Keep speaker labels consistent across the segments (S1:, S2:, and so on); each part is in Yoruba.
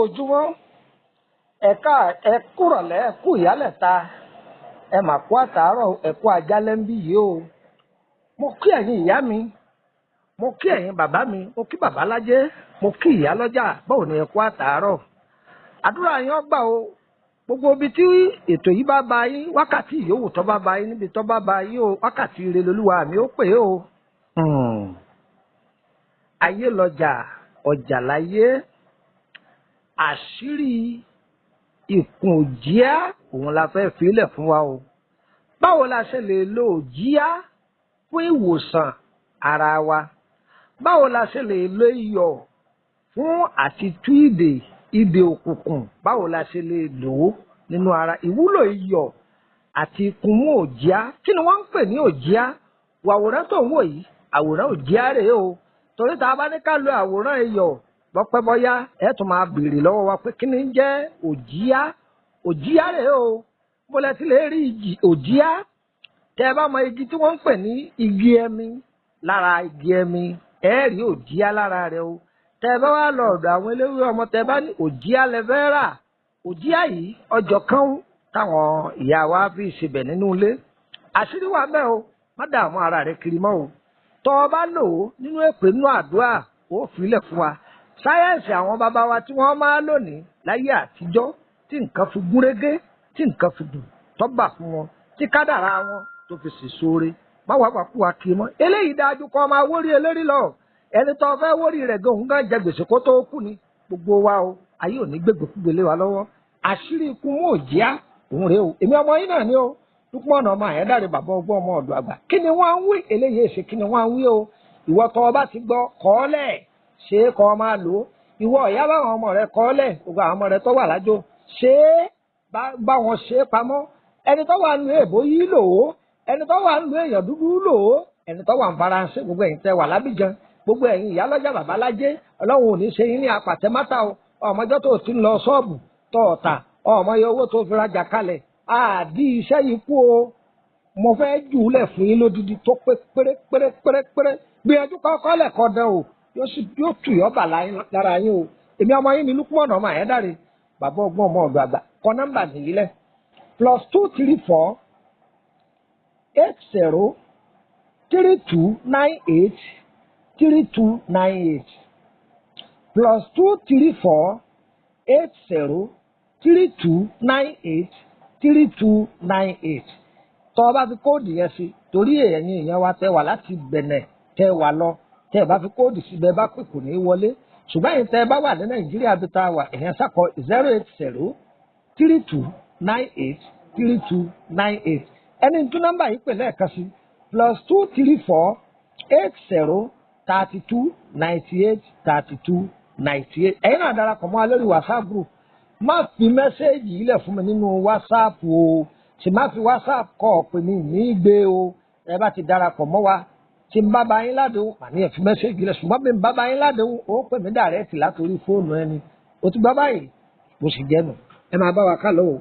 S1: ojúmọ́ ẹ kúrọ̀lẹ́ ẹ kú ìyálẹ̀ta ẹ mà kú àtàárọ̀ ẹ kú àjálẹ́ ń bí yìí o. Mo kí ẹ̀yin ìyá mi, mo kí ẹ̀yin bàbá mi, mo kí bàbá lájẹ́, mo kí ìyá lọ́jà, báwo ni ẹ kú àtàárọ̀. Àdúrà yín ó gbà o. Gbogbo ibi tí ètò yìí bá ba yín, wákàtí ìyówù tó bá ba yín, níbi tó bá ba yín o, wákàtí ire lolúwa mi ó pè é o. Ayé lọ́jà, ọjà láyé, àṣírí ìkùn òjíá òun la fẹ́ filẹ̀ fún wa o. Báwo la ṣe lè lo òjíá fún ìwòsàn ara wa? Báwo la ṣe lè lo iyọ̀ fún àti tú ìdè òkùnkùn? Báwo la ṣe lè lò ó nínú ara? Ìwúlò iyọ̀ àti ìkùnmú òjíá. Kí ni wọ́n ń pè ní òjíá? Àwòrán tó ń wò yìí, àwòrán òjíá rèé o. Torí tá a bá ní ká lo àwòrán iyọ̀ lọ́pẹ́ bọ́yá ẹ tún máa béèrè lọ́wọ́ wa pé kí ni ń jẹ́ òjíá? Òjíá rèé o. Mo lẹ ti lè rí òjíá. Tẹ́ ẹ bá mọ igi tí wọ́n ń pè ní igi ẹmi, lára igi ẹmi ẹ rí òjíá lára rẹ̀ o. Tẹ́ ẹ bá wá lọ ọ̀dọ̀ àwọn eléwé ọmọ tẹ́ ẹ bá ní òjíá lẹ fẹ́ rà. Òjíá yìí ọjọ́ kan táwọn ìyá wa fi ṣebẹ̀ nínú ilé. Àṣírí wà bẹ́ẹ̀ o. Má dààmú ara rẹ̀ kiri mọ́ o. Tọ́ ọ bá lò ó nínú èpè nínú àdúrà ó filẹ̀ fún wa. Sáyẹ́ǹsì àwọn bàbá wa tí wọ́n máa lónìí láyé àtijọ́ tí nǹkan fi gúnrégé, tí nǹkan fi dùn tọ́gbà fún wọn, tí kádàrá wọn tó fi sì sóore. Má wàá wàkú wa kiri mọ́. Eléyìí dájú kọ́ máa wórí elérí lọ. Ẹni tó fẹ́ wórí rẹ̀ gan òun gan jẹ gbèsè kó tó kú ni. Gbogbo wa o, ayé ò ní gbégbé lé wa lọ́wọ́. Àṣírí ikú mú òjíá òun rèé o. Èmi ọmọ yín náà ni o. Lúpọ̀nà ọmọ Àyẹ́dàrẹ́ bàbá ọgbọ́n ọmọ ọ̀dọ̀ àgbà. Kí ni wọ́n ń wí? Eléyìí èsì kí ni wọ́n ń wí o? Ìwọ tó o bá ti gbọ́ kọ́ọ́lẹ̀ ṣé é kọ́ máa lò ó. Ìwọ ìyá báwọn ọmọ rẹ kọ́ọ́lẹ̀ gbogbo àwọn ọmọ rẹ tó wà lájò ṣé é bá wọn ṣe é pamọ́. Ẹni tó wà nínú èbó yìí lò ó, ẹni tó wà nínú èèyàn dúdú lò ó, ẹni tó wà ní Faransé, gbogbo ẹ̀yin tẹ́ wà lábìjan, gbogbo ẹ̀yin ìyá lọ́jà bàbá lájẹ́, Ọlọ́run ò ní ṣe yín ní apàtẹ́mátà o. Ọmọjọ́ tó ti ń lọ ṣọ́ọ̀bù tó ọ̀tà, ọmọ iye owó tó fi rajà kalẹ̀, àdí iṣẹ́ yìí kú o. Mo fẹ́ jù ú lẹ̀ fún yín lódìdí tó pé pérépérépéré. Gbìyànjú kọ́kọ́ lẹ̀kọ́ dán o, yóò tù yọ́ bà lára yín o. Èmi ọmọ yín ni Lúpọ̀nà ọmọ Àyẹ́dàrẹ́ bàbá ọgbọ́n ọmọ ọ̀dọ̀ àgbà. Kọ nọ́mbà nìyí lẹ̀ +234 80 3298 3298 +234 80 3298 3298. Tọ́ ọ bá fi kóòdù yẹn sí torí ẹ̀yin èèyàn wa tẹ́ wà láti Bẹ̀nẹ̀ tẹ́ wà lọ tẹ́ ẹ bá fi kóòdù síbẹ̀ bá pè kò ní í wọlé. Ṣùgbọ́n ẹ̀yin tẹ́ ẹ bá wà ní Nàìjíríà bí tá a wà èèyàn sàkọ 080 3298 3298. Ẹni tún nọ́mbà yìí pè lẹ́ẹ̀kan sí +234 80 32 98 32 98. Ẹ̀yin náà darapọ̀ mọ́ wa lórí WhatsApp group. Má fi mẹ́sẹ́ẹ̀jì yìí lẹ̀ fún mi nínú WhatsApp o. Ṣì má fi WhatsApp kọ́ ọ̀pẹ mi ní gbé o. Ẹ bá ti darapọ̀ mọ́ wa. Tí n bá ba yín ládùn, màní ẹ̀ fi mẹ́sẹ́ẹ̀jì lẹ̀. Ṣùgbọ́n bí n bá ba yín ládùn, ó pè mí dàrẹ́ẹ̀tì látòrí fóònù ẹni. O ti gbọ́ báyìí? Mo sì jẹ́ nù. Ẹ máa bá wa ká lọ o.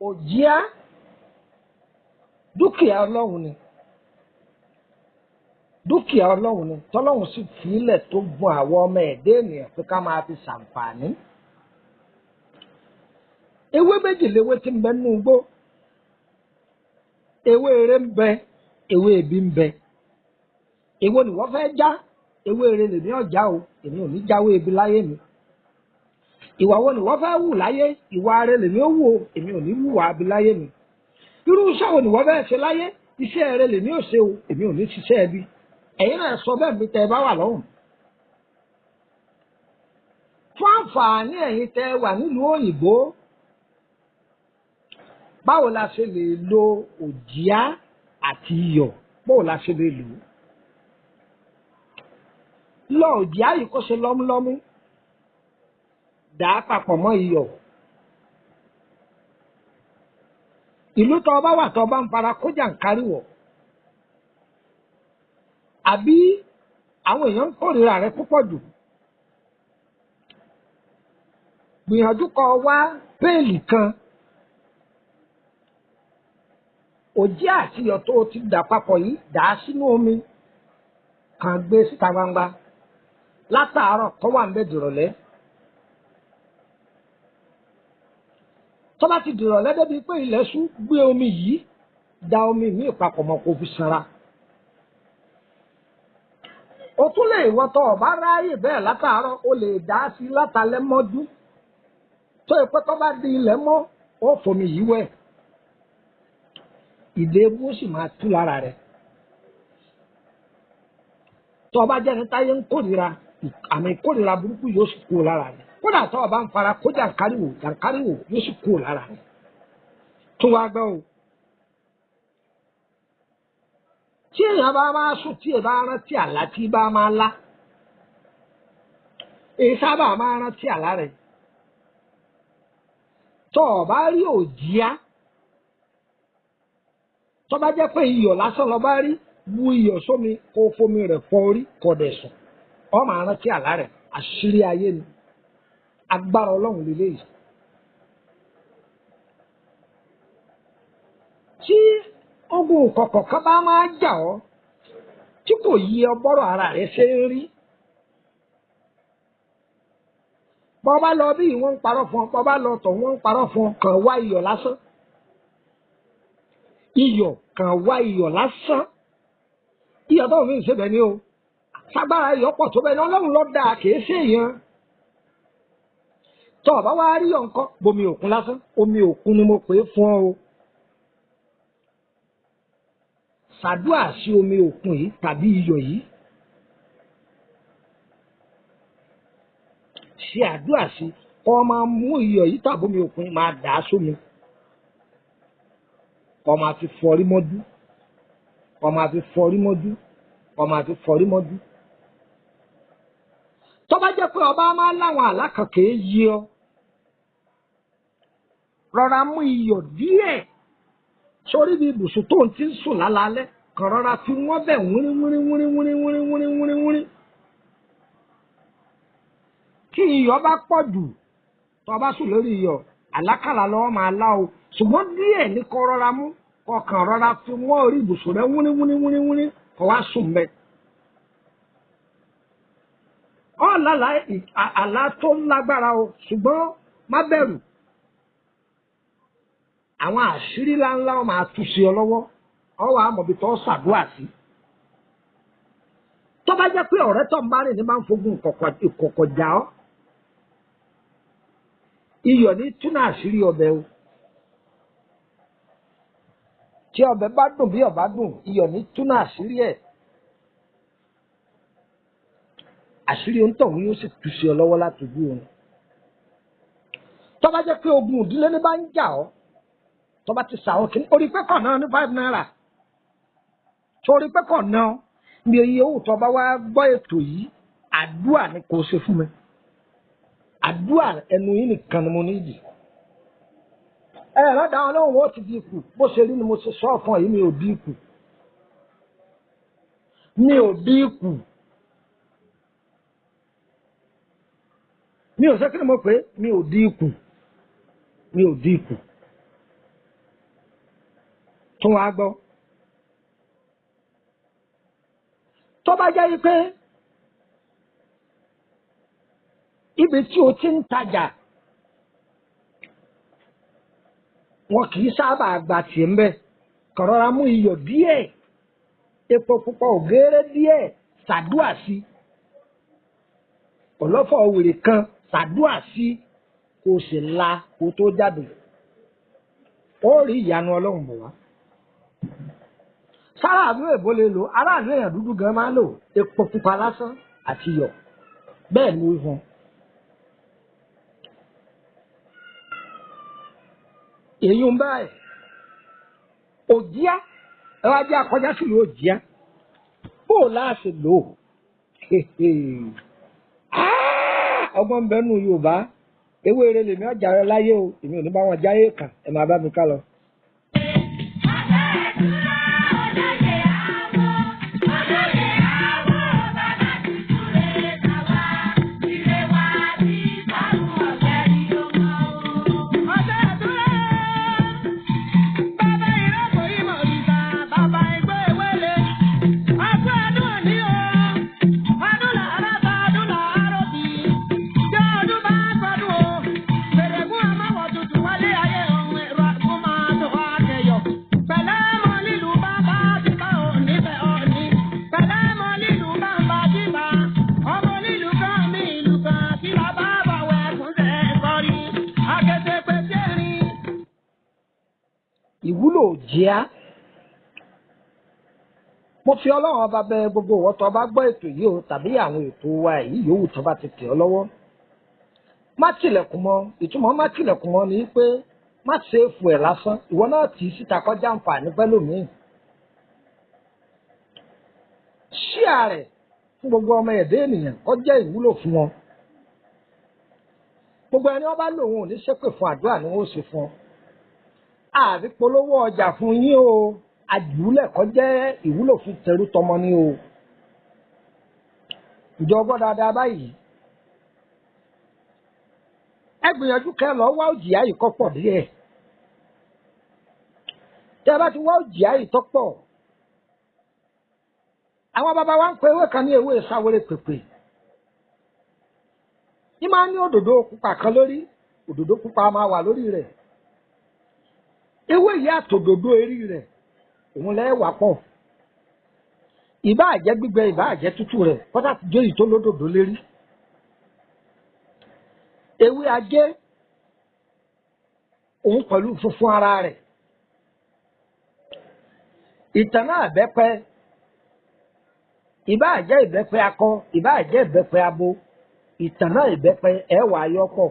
S1: Òjíá dúkìá Ọlọ́run ni, dúkìá Ọlọ́run ni tọ́lọ́run sì fi ilẹ̀ tó gun àwọn ọmọ ẹ̀dẹ́ ènìyàn pé ká máa fi ṣàǹfààní. Ewé méjì léwé tí ń bẹ nínú igbó, ewé eré ń bẹ, ewé ebi ń bẹ. Èwo ni wọ́n fẹ́ já? Ewé eré lèmi ọ̀já o, èmi ò ní jáwé ebi láyé mi. Ìwà wo ni wọ́n fẹ́ wù láyé? Ìwà arẹ lèmi ó wù o, èmi ò ní wùwà abi láyé mi. Irú iṣẹ́ wo ni wọ́n fẹ́ ṣe láyé? Iṣẹ́ arẹ lèmi ò ṣe o, èmi ò ní ṣiṣẹ́ ẹbí. Ẹ̀yin náà sọ bẹ́ẹ̀ bí tẹ́ ẹ bá wà lọ́hùn. Fún àǹfààní ẹ̀yin tẹ́ ẹ wà nílùú òyìnbó, báwo la ṣe lè lo òjíá àti iyọ̀? Báwo la ṣe lè lò ó? lọ òjíá yìí kó ṣe lọ́múlọ́mú dà á papọ̀ mọ́ iyọ̀. Ìlú tó bá wà tó bá ń fara kó jàǹkárí wọ̀ àbí àwọn èèyàn ń kórìíra rẹ púpọ̀ jù, gbìyànjú kó wá péèlì kan òjíá àti iyọ̀ tó ti dà papọ̀ yìí dà á sínú omi kan gbé síta gbangba látàárọ̀ kó wà ń bẹ dìrọ̀lẹ́. Tó bá ti dìrọ̀lẹ́ débi pé ilẹ̀ ṣú, gbé omi yìí da omi míì papọ̀ mọ́ kó fi sanra. O tún lè wọ tó o bá ráyè bẹ́ẹ̀ látàárọ̀ o lè dá sí látàlẹ́ mọ́jú tó yẹ pé tó bá di ilẹ̀ mọ́ ó fomi yìí wẹ̀ ìdèbú sì máa tú lára rẹ̀. Tó o bá jẹ́ ní táyé ń kórìíra àmì ìkórìíra burúkú yóò sì kúrò lára rẹ̀. Kódà tó o bá ń fara kó jàǹkárí wò yóò sì kúrò lára rẹ̀. Tó wá gbọ́ o. Tí èèyàn bá máa sùn tí èèyàn bá rántí àlá tí bá máa lá, èyí sábà máa rántí àlá rẹ̀. Tó o bá rí òjíá, tó bá jẹ́ pé iyọ̀ lásán lọ bá rí, bu iyọ̀ sómi kó fomi rẹ̀ fọ orí kó dẹ̀ sùn. Ó máa rántí àlá rẹ̀, àṣírí ayé ni. Agbára Ọlọ́run lélẹ́yìí. Tí ogun kọ̀kọ̀ kan bá máa jà ọ́ tí kò yí ọ bọ́rọ̀ ara rẹ̀ ṣe ń rí, bọ́ bá lọ bí wọ́n ń parọ́ fún ọ, bọ́ bá lọ tọ̀ wọ́n ń parọ́ fún ọ, kàn wá iyọ̀ lásán. Iyọ̀ kàn wá iyọ̀ lásán. Iyọ̀ tó fi ń ṣe bẹ̀ ni o. Ságbára iyọ̀ pọ̀ tó bẹ́ẹ̀ ni Ọlọ́run ló dá kìí ṣe èèyàn. Tó o bá wá rí ọ̀nkọ́ bomi òkun lásán, omi òkun ni mo pè é fún ọ o. Ṣàdúà sí omi òkun yìí tàbí iyọ̀ yìí. Ṣe àdúà sí kó máa mú iyọ̀ yìí tàbí omi òkun máa dà á sómi. Kó máa fi fọrí mọ́jú. Kó máa fi fọrí mọ́jú. Kó máa fi fọrí mọ́jú. Tó bá jẹ́ pé ọba máa láwọn àlá kan kìí yí ọ, rọra mú iyọ̀ díẹ̀ sórí bí ibùsùn tó ń ti ń sùn lálálẹ́, kàn rọra fi wọ́n bẹ̀ wírí. Tí iyọ̀ bá pọ̀ jù tó bá sùn lórí iyọ̀, àlákàlà lọ́wọ́ máa lá o, ṣùgbọ́n díẹ̀ ní kó rọra mú, kó kàn rọra fi wọ́n orí ibùsùn rẹ wírí kó wá sùn bẹ́ẹ̀. Ọ̀làlà àlá tó lágbára o, ṣùgbọ́n má bẹ̀rù. Àwọn àṣírí ńláńlá wọn máa tú sí ọ lọ́wọ́, ọ wà á mọ̀ bí tó ṣàdúrà sí. Tó bá jẹ́ pé ọ̀rẹ́ tó ń bá rìn ní máa ń fogun ìkọ̀kọ̀ jà ọ́, iyọ̀ ní túnà àṣírí ọbẹ̀ o. Tí ọbẹ̀ bá dùn bí ọba dùn, iyọ̀ ní túnà àṣírí ẹ̀. Àṣírí òǹtọ̀hún yóò sì tú sí ọ lọ́wọ́ láti ojú oorun. Tó bá jẹ́ pé ogun ìdílé ní bá ń jà ọ́, tó bá ti sàwọn kìíní, orí pẹ́kọ̀ náà ní 5 naira. Torí pẹ́kọ̀ náà ní iye owó tó bá wá gbọ́ ètò yìí, àdúà ni kò ṣe fún mi. Àdúà ẹnu yìí nìkan ni mo ní ìdí. Lọ́dà wọn lóhùn ó ti di ikù, bó ṣe rí ni mo ṣe sọ fún yìí, mi ò di ikù. Mi ò di ikù. Mi ò ṣe kí ni mo pè é, mi ò di ikù. Mi ò di ikù. Tún wá gbọ́. Tó bá jẹ́ wípé ibi tí o ti ń tajà wọn kì í sábà gba tiẹ̀ ń bẹ̀, kàn rọra mú iyọ̀ díẹ̀, epo pupa ògéré díẹ̀, ṣàdúà sí. Ọlọ́fọ̀ wèrè kan ṣàdúà sí kó o sì la kó tó jáde. Ó rí ìyanu Ọlọ́run bọ̀ wá. Sáráàlú èbó lè lò, aráàlú èèyàn dúdú gan máa lò epo pupa lásán àti iyọ̀. Bẹ́ẹ̀ ni ó hàn. Èyí ń báyìí. Òjíá, ẹ wá jẹ́ akọjá sílùú Òjíá. Bó o láàṣẹ lò ó? ọgbọ́n ń bẹ nù Yorùbá ewé eré lèmi ọjà rẹ láyé o èmi ò ní bá wọn jáyé kàn ẹ máa bá mi ká lọ. Ìwúlò Òjíá. Mo fi Ọlọ́run ọba bẹ gbogbo ìwọ tó bá gbọ́ ètò yìí o tàbí àwọn ètò wa èyí yòówù tó bá ti tẹ̀ ọ́ lọ́wọ́. Má tilẹ̀kùn mọ́ ìtumọ̀ má tilẹ̀kùn mọ́ ni pé má ṣèfù ẹ̀ lásán ìwọ náà tì í síta kọjá àǹfààní pẹ́lòmíì. Ṣíà rẹ̀ fún gbogbo ọmọ ẹ̀dá ènìyàn kó jẹ́ ìwúlò fún wọn. Gbogbo ẹni wọ́n bá lò wọn ò ní ṣépè fún àdúrà ni wọ́n ó ṣe fún ọ. Àbí polówó ọjà fún yín o àjùlẹ̀ kọ́ jẹ́ ìwúlò fún tẹrú tọmọ ní o. Ìjọ ọgbọ́n dáadáa báyìí ẹ gbìyànjú kẹ́ lọ wá Òjíá yìí kọ́ pọ̀ díẹ̀. Tí a bá ti wá Òjíá yìí tó pọ̀ àwọn bàbá wa ń pe ewé kan ní ewé sáwéré pèpè. Ní máa ń ní òdòdó pupa kan lórí òdòdó pupa máa wà lórí rẹ̀. Ewé yìí àtòdòdó erí rẹ̀ òun lẹ́wà pọ̀. Ìbáà jẹ́ gbígbẹ ìbáà jẹ́ tútù rẹ̀ kọ́tà tí jó yìí tó lódòdó lérí. Ewé ajé òun pẹ̀lú funfun ara rẹ̀. Ìtànná ìbẹ́pẹ ìbáà jẹ́ ìbẹ́pẹ akọ ìbáà jẹ́ ìbẹ́pẹ abo ìtànná ìbẹ́pẹ ẹ̀wà ayọ́pọ̀.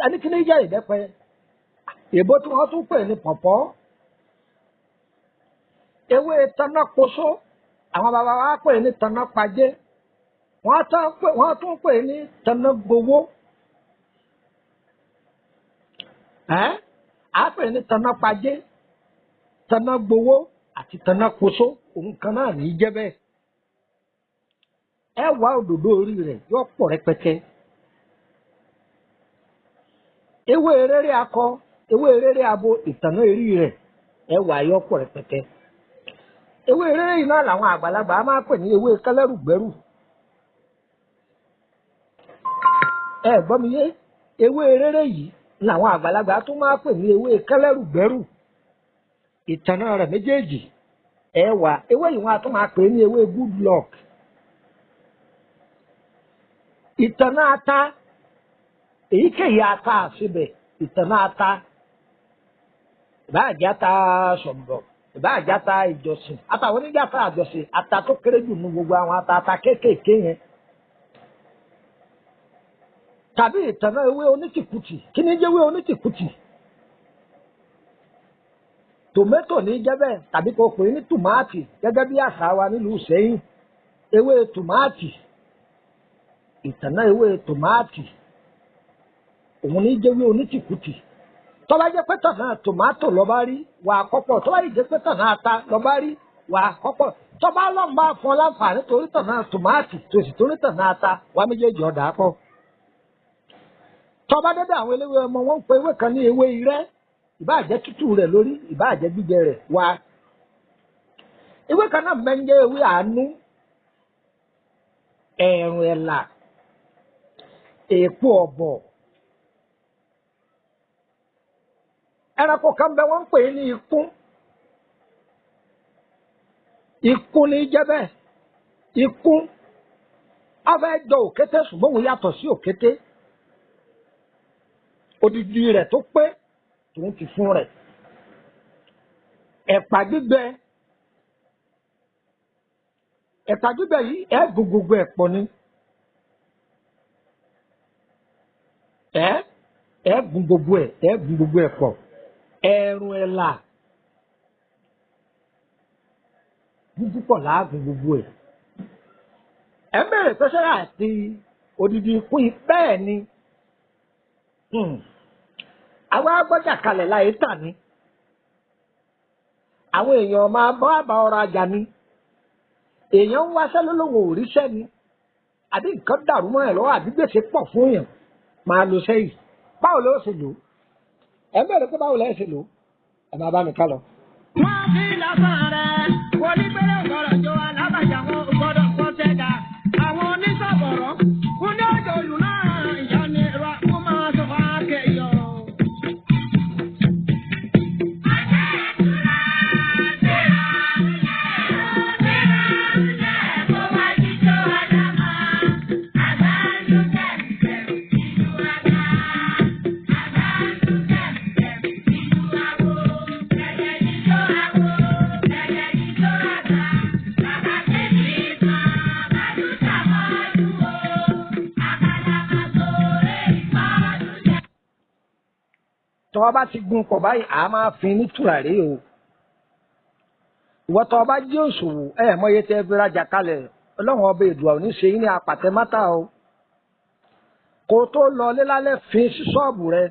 S1: Ẹnikíní jẹ́ ìbẹ́pẹ èbó tí wọ́n tún pè ní pọ̀pọ́. Ewé tanná koso àwọn bàbá wa pè ní tanná pajé wọ́n tún pè ní tanná gbowó. À pè ní tanná pajé tanná gbowó àti tanná koso òun kan náà ní í jẹ́ bẹ́ẹ̀. Ẹ wá òdòdó orí rẹ̀ yóò pọ̀ rẹpẹtẹ. Ewé eréré akọ ewé eréré abo ìtànná erí rẹ̀ ẹ wà yóò pọ̀ rẹpẹtẹ. Ewé eréré yìí náà làwọn àgbàlagbà máa pè ní ewé kẹlẹ́rùgbẹ́rù. Ẹ gbọ́ mi yé ewé eréré yìí làwọn àgbàlagbà tún máa pè ní ewé kẹlẹ́rùgbẹ́rù. Ìtànná rẹ̀ méjèèjì ẹ wà ewé yìí wọn a tún máa pè ní ewé good luck. Ìtànná ata èyíkéyìí ata àṣebẹ̀ ìtànná ata ìbáàjẹ́ ata ṣọ̀mbọ̀ ìbáàjẹ́ ata ìjọsìn àtàwọn oníjà ata àjọsìn ata tó kéré jù nínú gbogbo àwọn ata kéékèèké yẹn. Tàbí ìtànná ewé onítìkùtì kí ni jẹ́ ewé onítìkùtì? Tòmẹ́tò ní jẹ́ bẹ́ẹ̀ tàbí kò pè ní tòmáàtì gẹ́gẹ́ bí àṣà wa nílùú Ìṣẹ́yìn ewé tòmáàtì ìtànná ewé tòmáàtì òun ní jẹ́ ewé onítìkùtì. Tó bá jẹ́ pé tànná tòmátò ló bá rí wà á kọ́pọ̀ tó bá jẹ́ pé tànná ata ló bá rí wà á kọ́pọ̀ tó bá lọ́n bá fún ọ láǹfààní torí tànná tòmátì tó sì torí tànná ata wà méjèèjì ọ̀dà pọ̀. Tó bá dédé àwọn eléwé ọmọ wọn ń pe ewé kan ní ewé irẹ́ ìbáà jẹ́ tútù rẹ̀ lórí ìbáà jẹ́ gbígbẹ rẹ̀ wá. Ewé kan náà máa ń jẹ́ ewé àánú ẹ̀rùn ẹ̀là èèpo ọ̀bọ̀. Ẹranko kan bẹ wọ́n ń pè ní ikún. Ikún ní jẹ́ bẹ́ẹ̀. Ikún a fẹ́ jọ òkété ṣùgbọ́n òun yàtọ̀ sí òkété. Odidi rẹ̀ tó pé tòun ti fún rẹ̀. Ẹ̀pà gbígbẹ. Ẹ̀pà gbígbẹ yìí ẹ̀ gbogbo ẹ̀ pọ̀ ni. Ẹ̀ gbogbo ẹ̀ pọ̀. Ẹ̀rùn ẹ̀là jíjí pọ̀ láàgùn gbogbo ẹ̀. ẹ bẹ̀rẹ̀ pé sẹ́yà àti odidi pín bẹ́ẹ̀ ni àwọn agbọ́jà kalẹ̀ láyé tà ní àwọn èèyàn máa bọ́ àbá ọrọ̀ ajá ni èèyàn ń wáṣẹ́ lólówó òríṣẹ́ ni àbí nǹkan dàrú mọ́ ẹ̀ lọ́wọ́ àbí gbèsè pọ̀ fún èèyàn máa lo sẹ́yìn báwo ló ṣe lò ẹ bẹ̀rẹ̀ pé báwo lẹ́ẹ̀ ṣe lò ẹ máa bá mi ká lọ.
S2: wọ́n fi lásán rẹ̀ onígbẹ́rẹ́ ògbọ́dọ̀ jọ alábàjá wọn ògbọ́dọ̀ kọ́ tẹ́ka àwọn onísọ̀bọ̀rọ̀ fún ní ọjọ́ òlù náà ìyá ni ra kó máa sọ wá kẹyọ.
S1: tọ́ bá ti gun pọ̀ báyìí a máa fin ní tùràrí o ìwọ tọ́ bá jẹ́ òṣòwò mọye tẹ́ fi rajà kalẹ̀ ọlọ́run ọba èdùà ò ní ṣe yín ní apàtẹ mátà o kó tó lọ lélálẹ́ fin sí ṣọ́ọ̀bù rẹ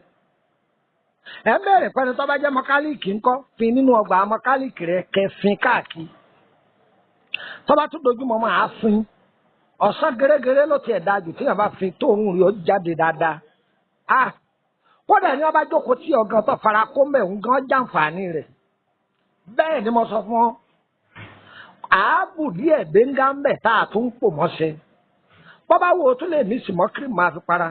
S1: ẹ bẹ̀rẹ̀ pẹ́ni tọ́ bá jẹ́ mọkálíìkì ńkọ́ fin nínú ọgbà mọkálíìkì rẹ kẹfin káàkiri tọ́ bá tún dojúmọ́ máa fin ọ̀sán gẹ́gẹ́rẹ́ ló tiẹ̀ dáa jù tí yàrá bá fin tóorùn rí ó jáde dáadáa kódà ní ọba jókòó tí ọgàn tó fara kó mẹ́hún gan jàǹfààní rẹ̀ bẹ́ẹ̀ ni mo sọ fún ọ àábù díẹ̀ gbẹ̀ngà ń bẹ̀ tá a tún ń pò mọ́ṣẹ́ bọ́bá wo tún lè mí sì mọ́ kírìmù máa fi para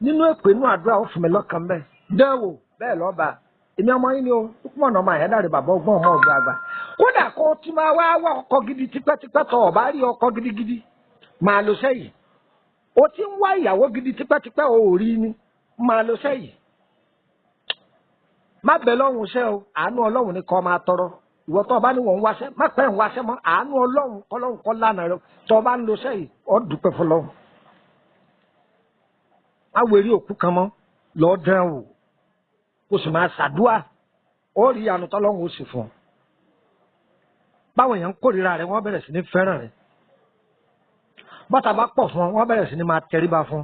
S1: nínú èpè inú àdúrà ó fún mi lọ́kàn bẹ́ẹ̀ dẹ́wò bẹ́ẹ̀ lọ́ba èmi ọmọ yín ni o púpọ̀ náà máa yẹ́dàrí bàbá ọgbọ́n ọmọ ọ̀gbọ́n àgbà kódà kó o ti máa wá ọkọ gidi tipẹ́tipẹ́ tọ́ ọ̀bá rí ọkọ gidigidi máa lọ sẹ́yìn o ti ń wá ìyàwó gidi tipẹ́tipẹ́ o ò rí ni máa lọ sẹ́yìn má bẹ lọ́hùn iṣẹ́ o àánú ọlọ́run ni kọ́ máa tọrọ ìwọ tó o bá ní wọ́n ń wáṣẹ́ má pẹ́ ń wáṣẹ́ mọ́ àánú ọlọ́run kọ́lọ́run kọ́ lánàá rẹ tó o bá ń lọ sẹ́yìn ọ́ dúpẹ́ fọlọ́run má wẹ̀rí òkú kan mọ́ lọ́ọ́ dán o kó sì máa ṣàdúà ó rí àánú tọ́lọ́run ó sì fún ọ báwọn èèyàn ń kórìíra rẹ wọ́n bẹ̀rẹ̀ sí ní fẹ́ràn rẹ bọ́tà bá pọ̀ fún ọ wọ́n bẹ̀rẹ̀ sí ní máa tẹríba fún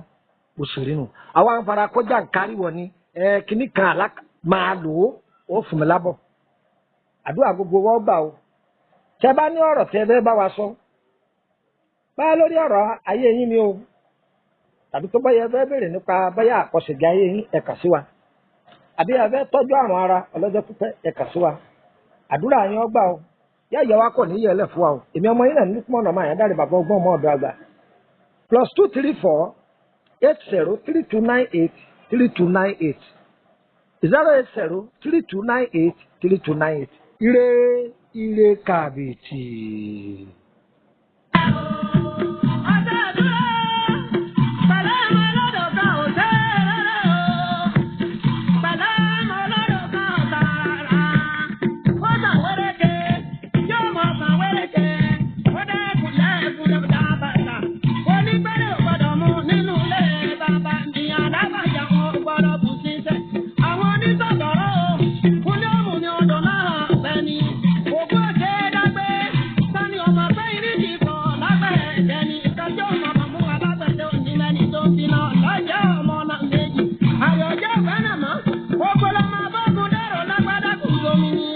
S1: òṣèré nù àwọn afárá kọjá nkárí wọ ni kíní kan àlá máa lò ó fún mi lábọ̀ àdúrà gbogbo wọn gbà o tẹ bá ní ọ̀rọ̀ tẹ bẹ́ẹ̀ bá wa sọ báyà lórí ọ̀rọ̀ ayé yín ni o tàbí tó báyà fẹ́ bèrè nípa báyà àkọsẹ̀gẹ̀ ayé yín ẹ kà sí wa àbí ẹ fẹ́ tọ́jú àrùn ara ọlọ́jọ́ pípẹ́ ẹ kà sí wa àdúrà yín ọgbà o yá ìyá wa kọ̀ ní yẹlẹ̀ fún wa o èmi ọmọ yín náà ní pọ́nà máa yẹn dárí bàbá ọgbọ́n ọmọ ọ̀dọ́ àgbà +234 803298 3298 080 3298 3298 ire kàbìtì.
S2: Ayọ̀jẹ́ fẹ́ràn mọ́, ó gbọ́dọ̀ máa bọ́ ọkùnrin dẹ́rọ̀ lágbádá kùn gómìnà.